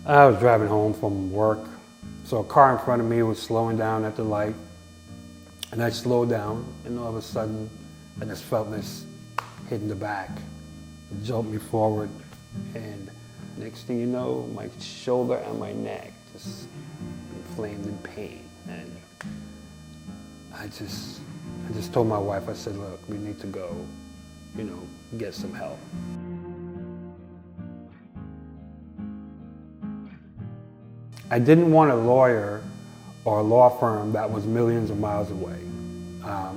I was driving home from work, so a car in front of me was slowing down at the light, and I slowed down, and all of a sudden, I just felt this hit in the back. It jolted me forward, and next thing you know, my shoulder and my neck just inflamed in pain. And I just told my wife, I said, look, we need to go, get some help. I didn't want a lawyer or a law firm that was millions of miles away.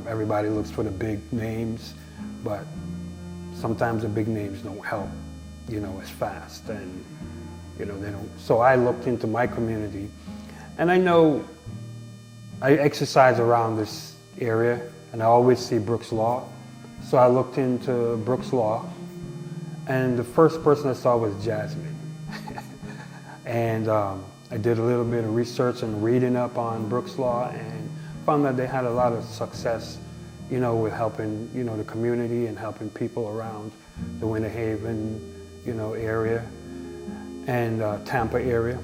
Everybody looks for the big names, but sometimes the big names don't help, as fast, and they don't. So I looked into my community, and I know I exercise around this area, and I always see Brooks Law. So I looked into Brooks Law, and the first person I saw was Jasmine. And I did a little bit of research and reading up on Brooks Law, and found that they had a lot of success, with helping, the community and helping people around the Winter Haven, area and Tampa area.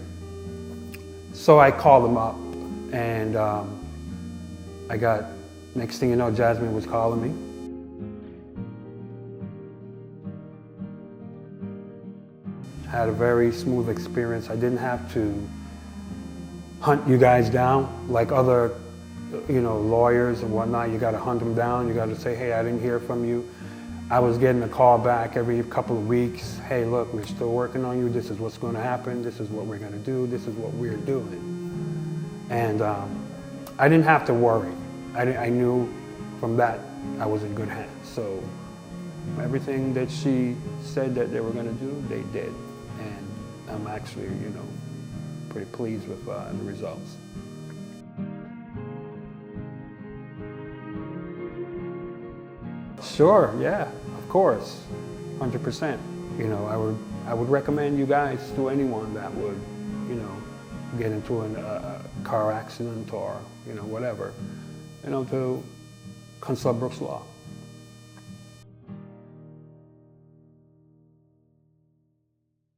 So I called them up, and next thing you know, Jasmine was calling me. I had a very smooth experience. I didn't have to hunt you guys down like other, lawyers and whatnot. You got to hunt them down. You got to say, hey, I didn't hear from you. I was getting a call back every couple of weeks. Hey, look, we're still working on you. This is what's going to happen. This is what we're going to do. This is what we're doing. And I didn't have to worry. I knew from that I was in good hands. So everything that she said that they were going to do, they did. And I'm actually, pretty pleased with the results. Sure, yeah, of course, 100%. I would recommend you guys to anyone that would, get into a car accident or, whatever, to consult Brooks Law.